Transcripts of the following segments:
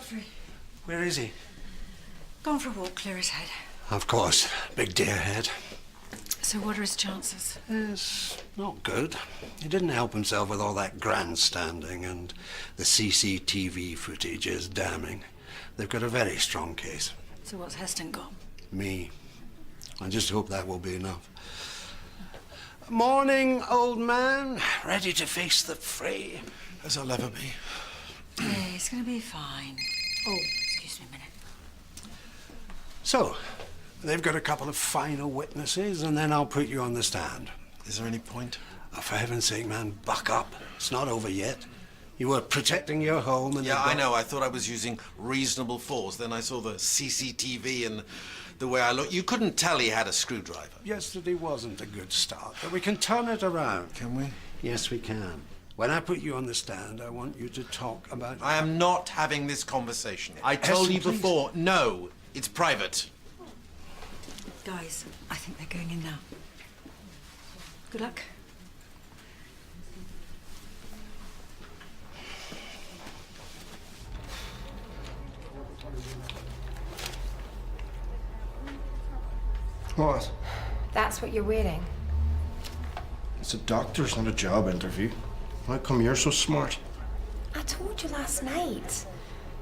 Godfrey. Where is he? Gone for a walk, clear his head. Of course, big deer head. So what are his chances? It's not good. He didn't help himself with all that grandstanding, and the CCTV footage is damning. They've got a very strong case. So what's Heston got? Me. I just hope that will be enough. Morning, old man. Ready to face the fray? As I'll ever be. Yeah, he's going to be fine. Oh, excuse me a minute. So, they've got a couple of final witnesses, and then I'll put you on the stand. Is there any point? Oh, for heaven's sake, man, buck up. It's not over yet. You were protecting your home and... Yeah, I know. I thought I was using reasonable force. Then I saw the CCTV and the way I looked. You couldn't tell he had a screwdriver. Yesterday wasn't a good start, but we can turn it around. Can we? Yes, we can. When I put you on the stand, I want you to talk about... I am not having this conversation. I told you before, no, it's private. Guys, I think they're going in now. Good luck. What? That's what you're wearing. It's a doctor's, not a job interview. How come you're so smart? I told you last night.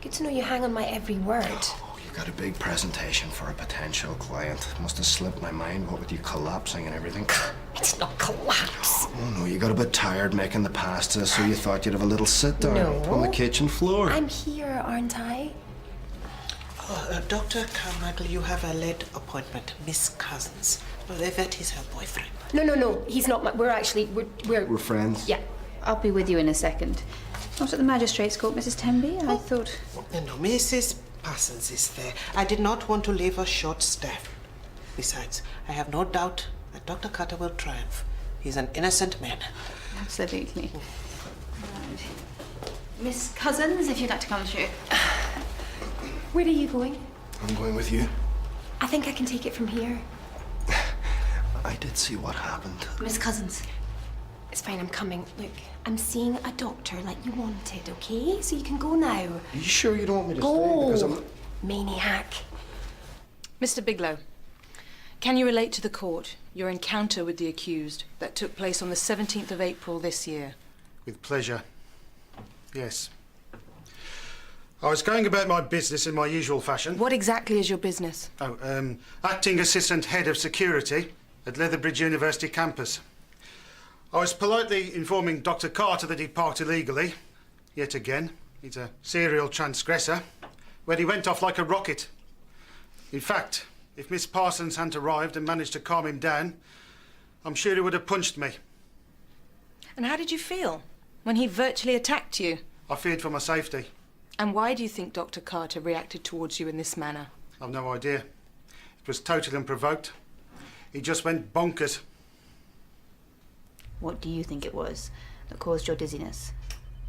Good to know you hang on my every word. Oh, you got a big presentation for a potential client. Must have slipped my mind, what with you collapsing and everything. It's not collapse. Oh no, you got a bit tired making the pasta, so you thought you'd have a little sit down on the kitchen floor. I'm here, aren't I? Dr. Carmichael, you have a late appointment, Miss Cousins. Well, Yvette is her boyfriend. No. He's not my... We're friends? Yeah. I'll be with you in a second. Not at the magistrate's court, Mrs. Tenby. I thought... No, Mrs. Parsons is there. I did not want to leave her short-staffed. Besides, I have no doubt that Dr. Carter will triumph. He's an innocent man. Absolutely. Right. Miss Cousins, if you'd like to come through. Where are you going? I'm going with you. I think I can take it from here. I did see what happened. Miss Cousins. It's fine, I'm coming. Look, I'm seeing a doctor like you wanted, okay? So you can go now. Are you sure you don't want me to stay? Go! Because I'm... Maniac. Mr. Biglow, can you relate to the court your encounter with the accused that took place on the 17th of April this year? With pleasure. Yes. I was going about my business in my usual fashion. What exactly is your business? Acting Assistant Head of Security at Leatherbridge University campus. I was politely informing Dr. Carter that he'd parked illegally. Yet again, he's a serial transgressor, where he went off like a rocket. In fact, if Miss Parsons hadn't arrived and managed to calm him down, I'm sure he would have punched me. And how did you feel when he virtually attacked you? I feared for my safety. And why do you think Dr. Carter reacted towards you in this manner? I've no idea. It was totally unprovoked. He just went bonkers. What do you think it was that caused your dizziness?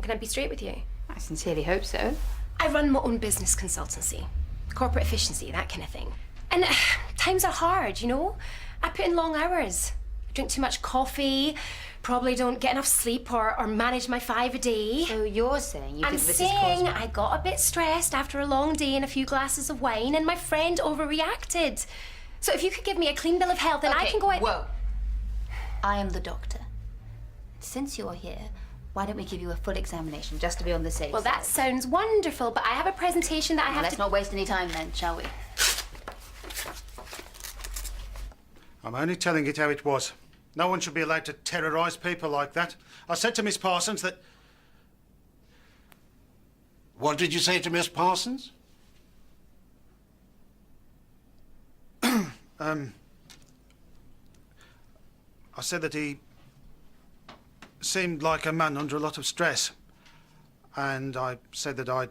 Can I be straight with you? I sincerely hope so. I run my own business consultancy. Corporate efficiency, that kind of thing. And times are hard, you know? I put in long hours. I drink too much coffee, probably don't get enough sleep or manage my 5 a day. So you're saying you I'm think this is saying caused by... I got a bit stressed after a long day and a few glasses of wine and my friend overreacted. So if you could give me a clean bill of health, then I can go out... Whoa. I am the doctor. Since you're here, why don't we give you a full examination, just to be on the safe Well, side? that sounds wonderful, but I have a presentation that I have Let's to... not waste any time then, shall we? I'm only telling it how it was. No one should be allowed to terrorise people like that. I said to Miss Parsons that... What did you say to Miss Parsons? I said that he seemed like a man under a lot of stress. And I said that I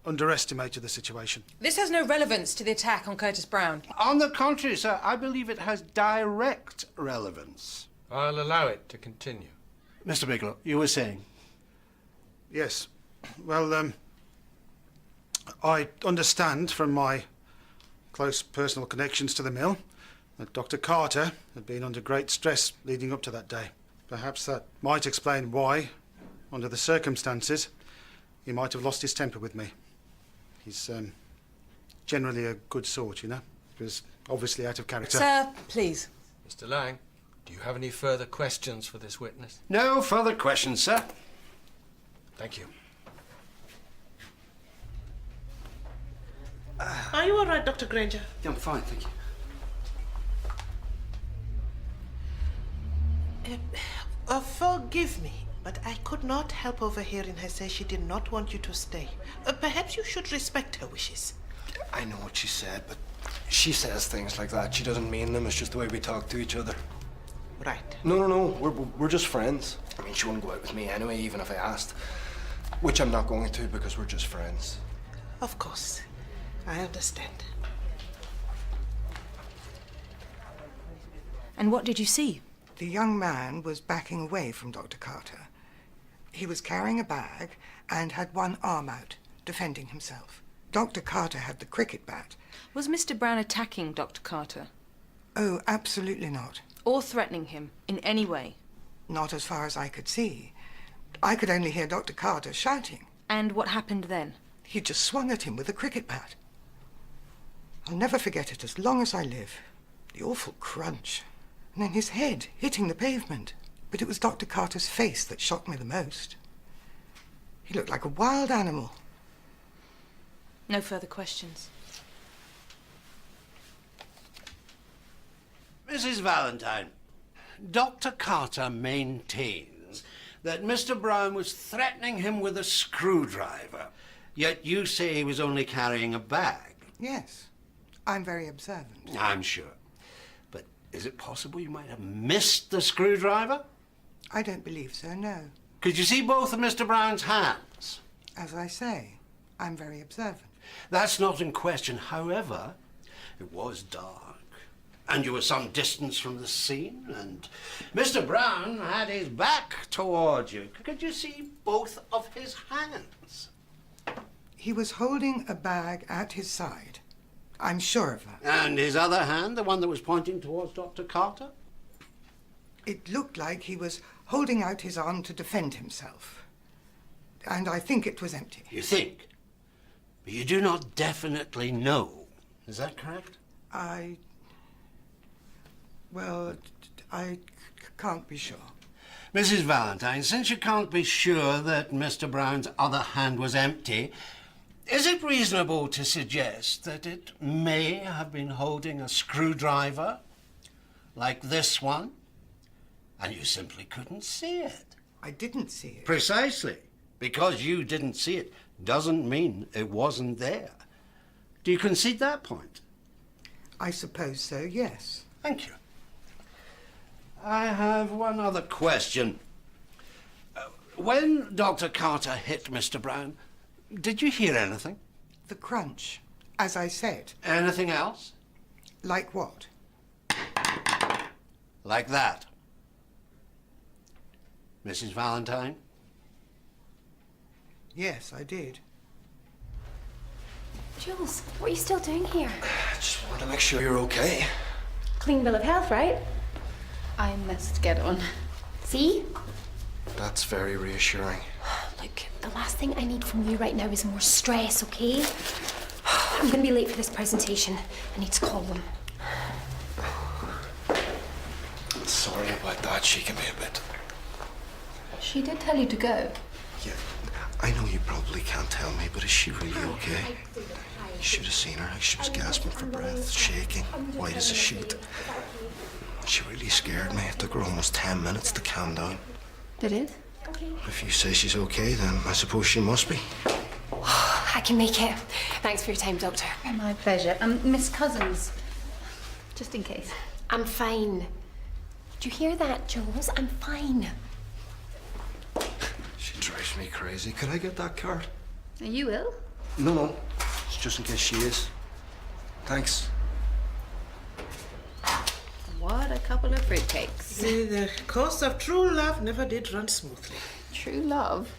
underestimated the situation. This has no relevance to the attack on Curtis Brown. On the contrary, sir, I believe it has direct relevance. I'll allow it to continue. Mr. Biglow, you were saying? Yes. Well, I understand from my close personal connections to the mill that Dr. Carter had been under great stress leading up to that day. Perhaps that might explain why, under the circumstances, he might have lost his temper with me. He's generally a good sort, you know. He was obviously out of character. Sir, please. Mr. Lang, do you have any further questions for this witness? No further questions, sir. Thank you. Are you all right, Dr. Granger? Yeah, I'm fine, thank you. Forgive me, but I could not help overhearing her say she did not want you to stay. Perhaps you should respect her wishes. I know what she said, but she says things like that. She doesn't mean them. It's just the way we talk to each other. Right. No. We're just friends. I mean, she wouldn't go out with me anyway, even if I asked. Which I'm not going to because we're just friends. Of course. I understand. And what did you see? The young man was backing away from Dr. Carter. He was carrying a bag and had one arm out, defending himself. Dr. Carter had the cricket bat. Was Mr. Brown attacking Dr. Carter? Oh, absolutely not. Or threatening him in any way? Not as far as I could see. I could only hear Dr. Carter shouting. And what happened then? He just swung at him with a cricket bat. I'll never forget it as long as I live. The awful crunch. And then his head hitting the pavement. But it was Dr. Carter's face that shocked me the most. He looked like a wild animal. No further questions. Mrs. Valentine, Dr. Carter maintains that Mr. Brown was threatening him with a screwdriver, yet you say he was only carrying a bag. Yes, I'm very observant. I'm sure. But is it possible you might have missed the screwdriver? I don't believe so, no. Could you see both of Mr. Brown's hands? As I say, I'm very observant. That's not in question. However, it was dark, and you were some distance from the scene, and Mr. Brown had his back toward you. Could you see both of his hands? He was holding a bag at his side. I'm sure of that. And his other hand, the one that was pointing towards Dr. Carter? It looked like he was holding out his arm to defend himself. And I think it was empty. You think? But you do not definitely know. Is that correct? Well, I can't be sure. Mrs. Valentine, since you can't be sure that Mr. Brown's other hand was empty, is it reasonable to suggest that it may have been holding a screwdriver, like this one, and you simply couldn't see it? I didn't see it. Precisely. Because you didn't see it doesn't mean it wasn't there. Do you concede that point? I suppose so, yes. Thank you. I have one other question. When Dr. Carter hit Mr. Brown, did you hear anything? The crunch, as I said. Anything else? Like what? Like that. Mrs. Valentine? Yes, I did. Jules, what are you still doing here? I just want to make sure you're okay. Clean bill of health, right? I must get on. See? That's very reassuring. Look, the last thing I need from you right now is more stress, okay? I'm gonna be late for this presentation. I need to call them. Sorry about that. She can be a bit... She did tell you to go. Yeah, I know you probably can't tell me, but is she really okay? You should have seen her. She was gasping for breath, shaking, white as a sheet. She really scared me. It took her almost 10 minutes to calm down. Did it? If you say she's okay, then I suppose she must be. I can make it. Thanks for your time, Doctor. My pleasure. Miss Cousins, just in case. I'm fine. Did you hear that, Jules? I'm fine. She drives me crazy. Could I get that card? Are you ill? No. Just in case she is. Thanks. What a couple of fruitcakes. The course of true love never did run smoothly. True love.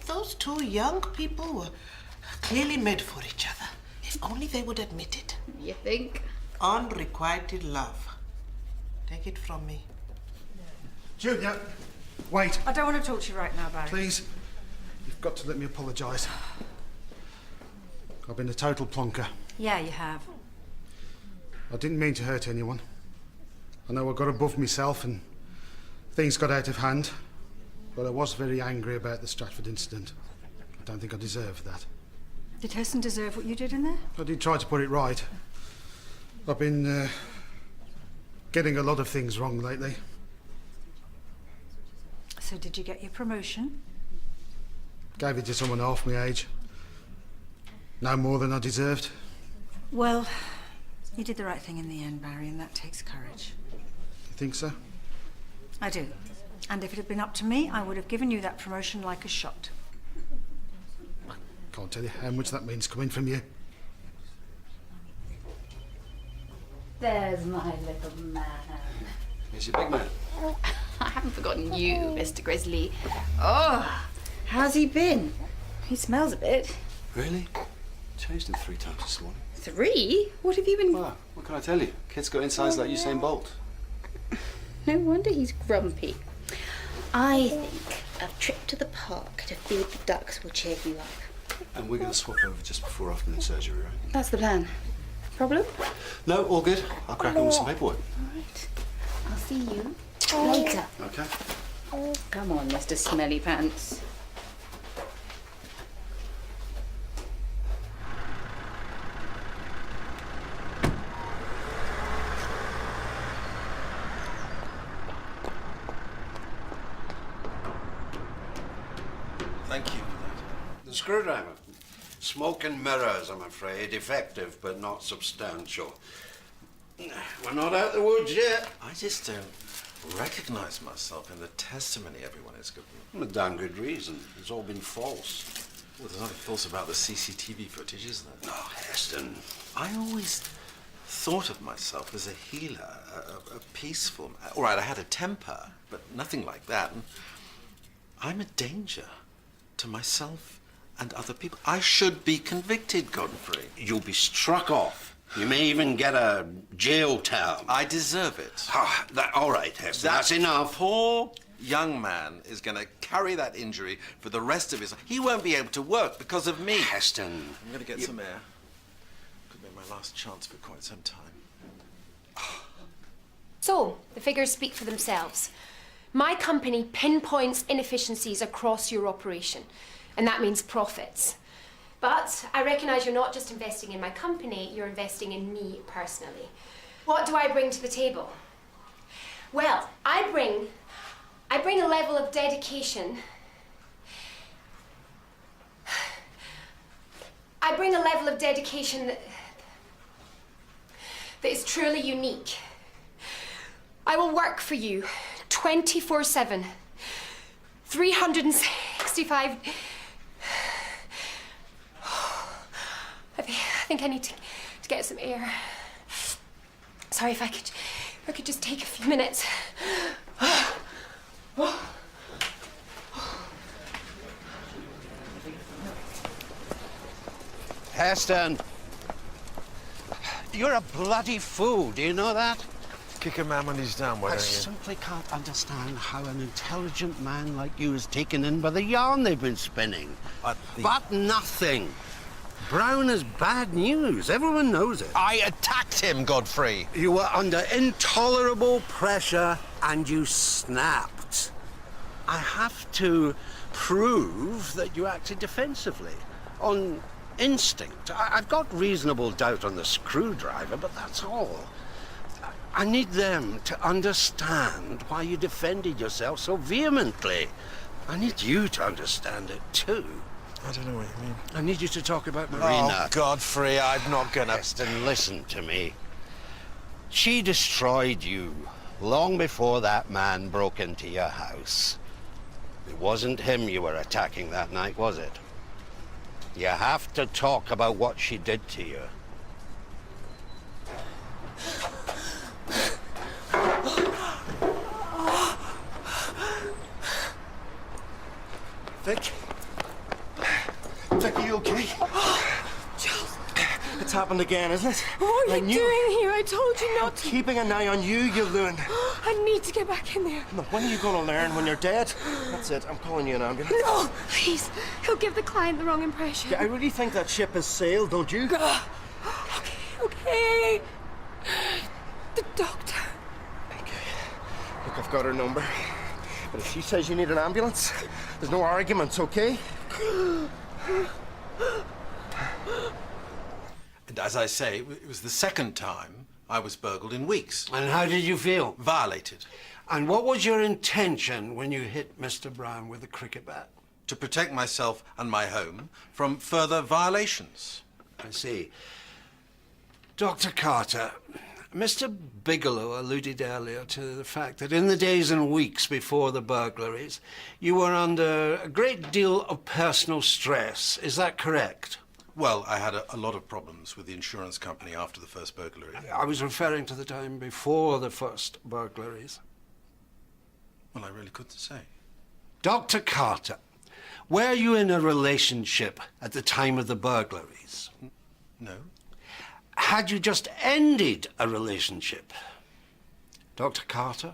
Those two young people were clearly made for each other. If only they would admit it. You think? Unrequited love. Take it from me. Julia, wait. I don't want to talk to you right now, Barry. Please. You've got to let me apologise. I've been a total plonker. Yeah, you have. I didn't mean to hurt anyone. I know I got above myself and things got out of hand. But I was very angry about the Stratford incident. I don't think I deserved that. Did Heston deserve what you did in there? I did try to put it right. I've been getting a lot of things wrong lately. So did you get your promotion? Gave it to someone half my age. No more than I deserved. Well, you did the right thing in the end, Barry, and that takes courage. You think so? I do. And if it had been up to me, I would have given you that promotion like a shot. I can't tell you how much that means coming from you. There's my little man. Here's your big man. I haven't forgotten you, Mr. Grizzly. Oh, how's he been? He smells a bit. Really? Changed him 3 times this morning. 3? What have you been... Well, what can I tell you? Kid's got insides like Usain Bolt. No wonder he's grumpy. I think a trip to the park to feed the ducks will cheer you up. And we're going to swap over just before afternoon surgery, right? That's the plan. Problem? No, all good. I'll crack on with some paperwork. All right. I'll see you later. Okay. Come on, Mr. Smelly Pants. Thank you for that. The screwdriver. Smoke and mirrors, I'm afraid. Effective, but not substantial. We're not out the woods yet. I just don't recognize myself in the testimony everyone is giving. With damn good reason. It's all been false. Well, there's nothing false about the CCTV footage, is there? No, Heston. I always thought of myself as a healer, a peaceful man. All right, I had a temper, but nothing like that. And I'm a danger to myself and other people. I should be convicted, Godfrey. You'll be struck off. You may even get a jail term. I deserve it. All right, Heston, that's enough. Poor young man is going to carry that injury for the rest of his life. He won't be able to work because of me. Heston. I'm going to get some air. Could be my last chance for quite some time. So, the figures speak for themselves. My company pinpoints inefficiencies across your operation, and that means profits. But I recognise you're not just investing in my company, you're investing in me personally. What do I bring to the table? Well, I bring a level of dedication. I bring a level of dedication that is truly unique. I will work for you 24/7, 365. I think I need to get some air. Sorry, if I could just take a few minutes. Heston, you're a bloody fool. Do you know that? Kick a man when he's down, why I don't you? simply can't understand how an intelligent man like you is taken in by the yarn they've been spinning. But nothing. Brown is bad news. Everyone knows it. I attacked him, Godfrey. You were under intolerable pressure and you snapped. I have to prove that you acted defensively, on instinct. I've got reasonable doubt on the screwdriver, but that's all. I need them to understand why you defended yourself so vehemently. I need you to understand it too. I don't know what you mean. I need you to talk about Marina. Oh, Godfrey, I'm not gonna... Heston, listen to me. She destroyed you long before that man broke into your house. It wasn't him you were attacking that night, was it? You have to talk about what she did to you. Vic? Vic, are you okay? Charles. It's happened again, isn't it? What are I you knew- doing here? I told you not to. Keeping an eye on you, you loon. I need to get back in there. Look, when are you going to learn? When you're dead? That's it. I'm calling you an ambulance. No, please. He'll give the client the wrong impression. Yeah, I really think that ship has sailed, don't you? Okay. The doctor. Look, I've got her number. But if she says you need an ambulance, there's no arguments, okay? And as I say, it was the second time I was burgled in weeks. And how did you feel? Violated. And what was your intention when you hit Mr. Brown with a cricket bat? To protect myself and my home from further violations. I see. Dr. Carter, Mr. Bigelow alluded earlier to the fact that in the days and weeks before the burglaries, you were under a great deal of personal stress. Is that correct? Well, I had a lot of problems with the insurance company after the first burglary. I was referring to the time before the first burglaries. Well, I really couldn't say. Dr. Carter, were you in a relationship at the time of the burglaries? No. Had you just ended a relationship? Dr. Carter?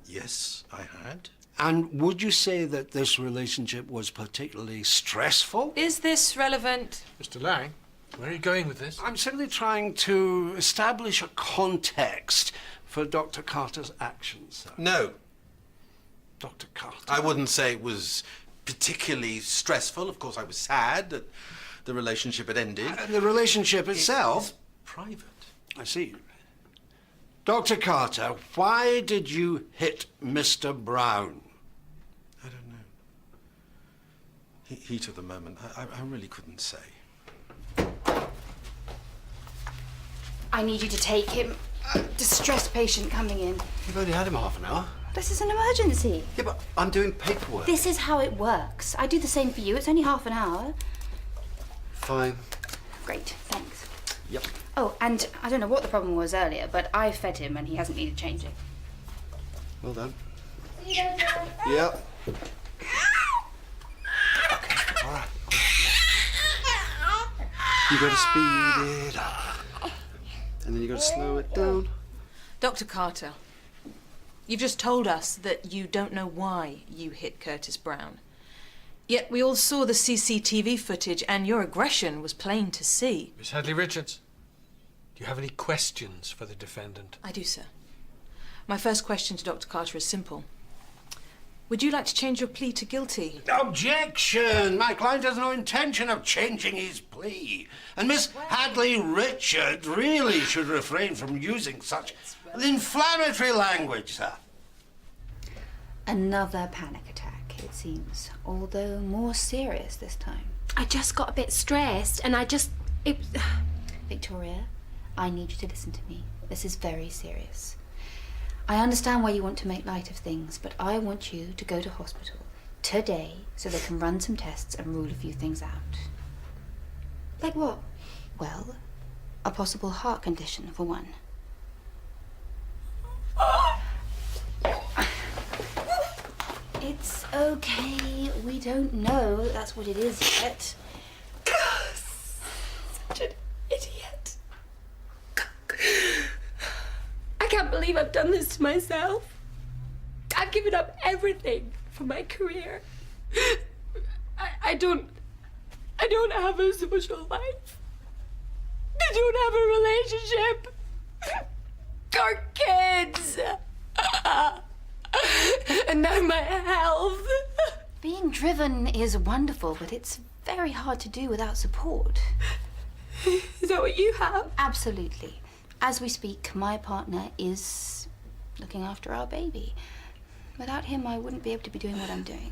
Yes, I had. And would you say that this relationship was particularly stressful? Is this relevant? Mr. Lang, where are you going with this? I'm simply trying to establish a context for Dr. Carter's actions, sir. No. Dr. Carter. I wouldn't say it was particularly stressful. Of course, I was sad that the relationship had ended. And the relationship itself? Private. I see. Dr. Carter, why did you hit Mr. Brown? I don't know. Heat of the moment. I really couldn't say. I need you to take him. Distressed patient coming in. You've only had him half an hour. This is an emergency. Yeah, but I'm doing paperwork. This is how it works. I do the same for you. It's only half an hour. Fine. Great, thanks. Yep. Oh, and I don't know what the problem was earlier, but I fed him and he hasn't needed changing. Well done. See you later. Yep. All right. You got to speed it up. And then you got to slow it down. Dr. Carter, you've just told us that you don't know why you hit Curtis Brown. Yet we all saw the CCTV footage and your aggression was plain to see. Miss Hadley Richards, do you have any questions for the defendant? I do, sir. My first question to Dr. Carter is simple. Would you like to change your plea to guilty? Objection! My client has no intention of changing his plea. And Miss Hadley Richards really should refrain from using such inflammatory language, sir. Another panic attack, it seems, although more serious this time. I just got a bit stressed and Victoria, I need you to listen to me. This is very serious. I understand why you want to make light of things, but I want you to go to hospital today so they can run some tests and rule a few things out. Like what? Well, a possible heart condition, for one. It's okay. We don't know that's what it is yet. Such an idiot. I can't believe I've done this to myself. I've given up everything for my career. I don't have a social life. I don't have a relationship. Or kids. And now my health. Being driven is wonderful, but it's very hard to do without support. Is that what you have? Absolutely. As we speak, my partner is looking after our baby. Without him, I wouldn't be able to be doing what I'm doing.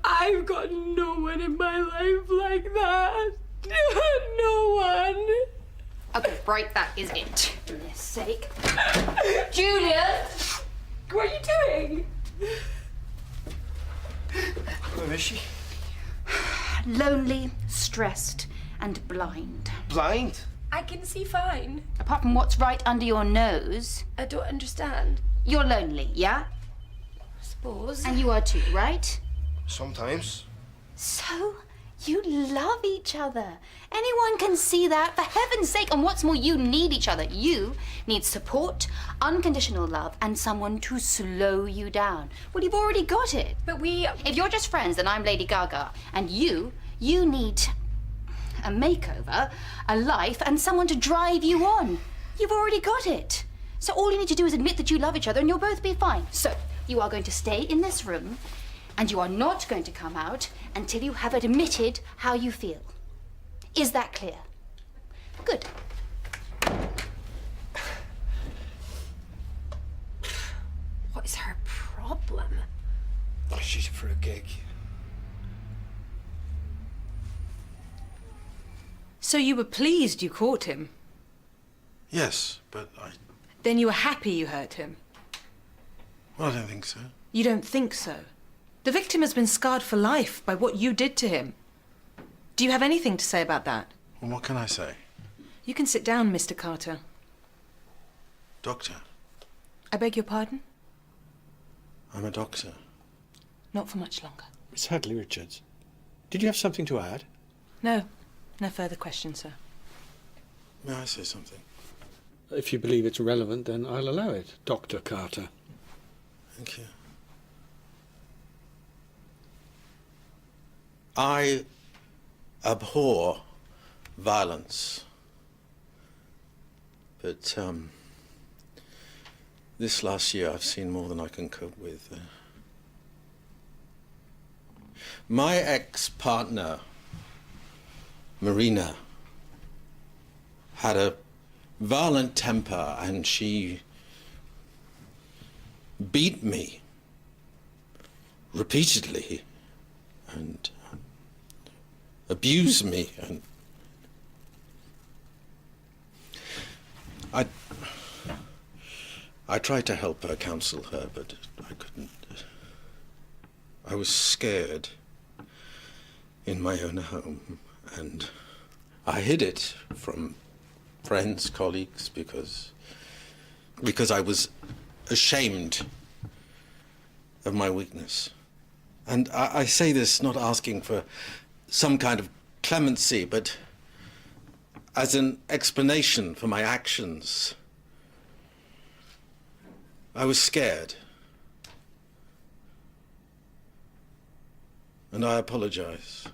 I've got no one in my life like that. No one. Okay, right, that is it. For goodness sake. Julian! What are you doing? Where is she? Lonely, stressed, and blind. Blind? I can see fine. Apart from what's right under your nose. I don't understand. You're lonely, yeah? I suppose. And you are too, right? Sometimes. So, You love each other. Anyone can see that, for heaven's sake. And what's more, you need each other. You need support, unconditional love, and someone to slow you down. Well, you've already got it. But we... If you're just friends, then I'm Lady Gaga. And you need a makeover, a life, and someone to drive you on. You've already got it. So all you need to do is admit that you love each other and you'll both be fine. So you are going to stay in this room and you are not going to come out until you have admitted how you feel. Is that clear? Good. What is her problem? She's a fruitcake. So you were pleased you caught him? Yes, but Then you were happy you hurt him? Well, I don't think so. You don't think so? The victim has been scarred for life by what you did to him. Do you have anything to say about that? Well, what can I say? You can sit down, Mr. Carter. Doctor, I beg your pardon? I'm a doctor. Not for much longer. Miss Hadley Richards, did you have something to add? No. No further questions, sir. May I say something? If you believe it's relevant, then I'll allow it, Dr. Carter. Thank you. I abhor violence. But this last year I've seen more than I can cope with. My ex-partner, Marina, had a violent temper and she beat me repeatedly and abused me, and I tried to help her, counsel her, but I couldn't. I was scared in my own home, and I hid it from friends, colleagues, because I was ashamed of my weakness. And I say this not asking for some kind of clemency, but as an explanation for my actions. I was scared. And I apologize.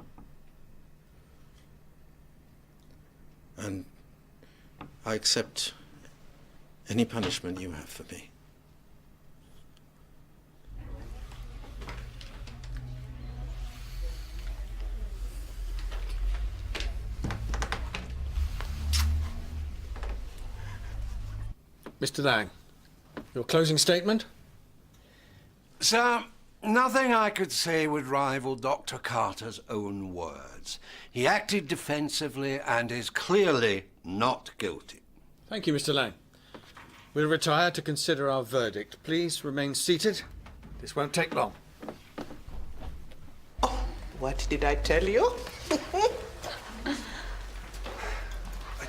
And I accept any punishment you have for me. Mr. Lang, your closing statement? Sir, nothing I could say would rival Dr. Carter's own words. He acted defensively and is clearly not guilty. Thank you, Mr. Lang. We'll retire to consider our verdict. Please remain seated. This won't take long. Oh, what did I tell you? I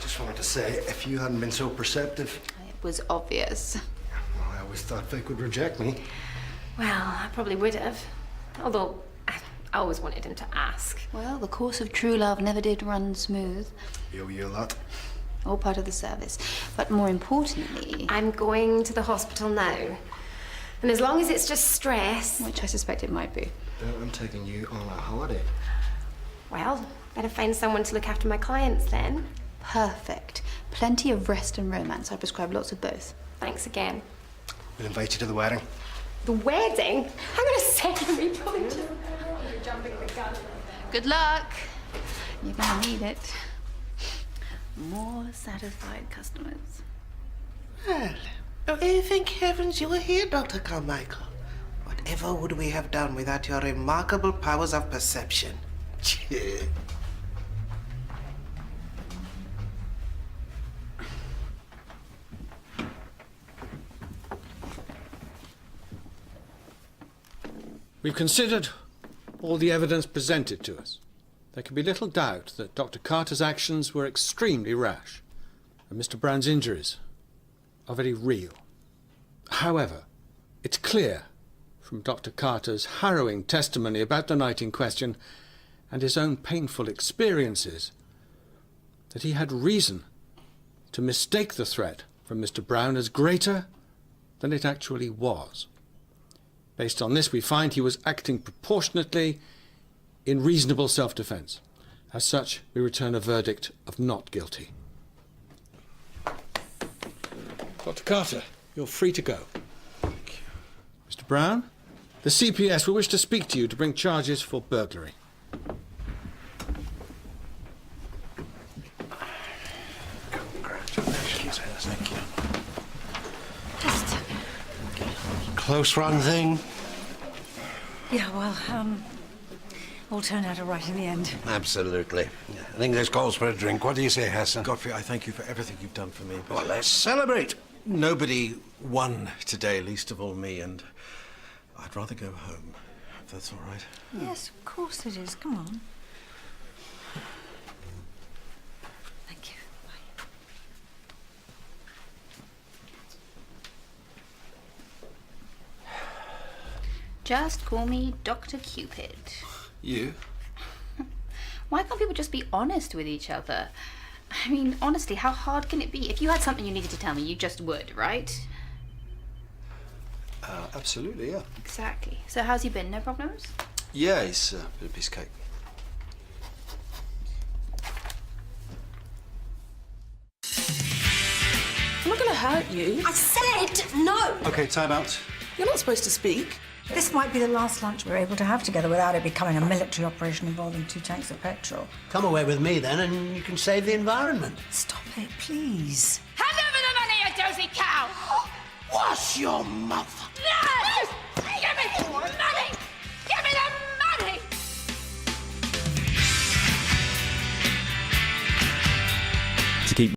just wanted to say, if you hadn't been so perceptive... It was obvious. Well, I always thought Vic would reject me. Well, I probably would have. Although, I always wanted him to ask. Well, the course of true love never did run smooth. You owe you a lot. All part of the service. But more importantly... I'm going to the hospital now. And as long as it's just stress... Which I suspect it might be. I'm taking you on a holiday. Well, better find someone to look after my clients then. Perfect. Plenty of rest and romance. I prescribe lots of both. Thanks again. We'll invite you to the wedding. The wedding? Hang on a second, we probably just... You're jumping the gun. Good luck. You're gonna need it. More satisfied customers. Well, thank heavens you were here, Dr. Carmichael. Whatever would we have done without your remarkable powers of perception? We've considered all the evidence presented to us. There can be little doubt that Dr. Carter's actions were extremely rash, and Mr. Brown's injuries are very real. However, it's clear from Dr. Carter's harrowing testimony about the night in question and his own painful experiences, that he had reason to mistake the threat from Mr. Brown as greater than it actually was. Based on this, we find he was acting proportionately in reasonable self-defence. As such, we return a verdict of not guilty. Dr. Carter, you're free to go. Thank you. Mr. Brown, the CPS will wish to speak to you to bring charges for burglary. Congratulations, thank you. Close run thing? Yeah, well, all turned out all right in the end. Absolutely. I think there's calls for a drink. What do you say, Hassan? Godfrey, I thank you for everything you've done for me. But Well, let's celebrate. nobody won today, least of all me, and I'd rather go home, if that's all right. Yes, of course it is. Come on. Thank you. Bye. Just call me Dr. Cupid. You? Why can't people just be honest with each other? I mean, honestly, how hard can it be? If you had something you needed to tell me, you just would, right? Absolutely, yeah. Exactly. So how's he been? No problems? Yeah, he's a bit of a piece of cake. I'm not going to hurt you. I said no! Okay, time out. You're not supposed to speak. This might be the last lunch we're able to have together without it becoming a military operation involving 2 tanks of petrol. Come away with me then and you can save the environment. Stop it, please. Hand over the money, you dozy cow! Wash your mouth. No! Give me money!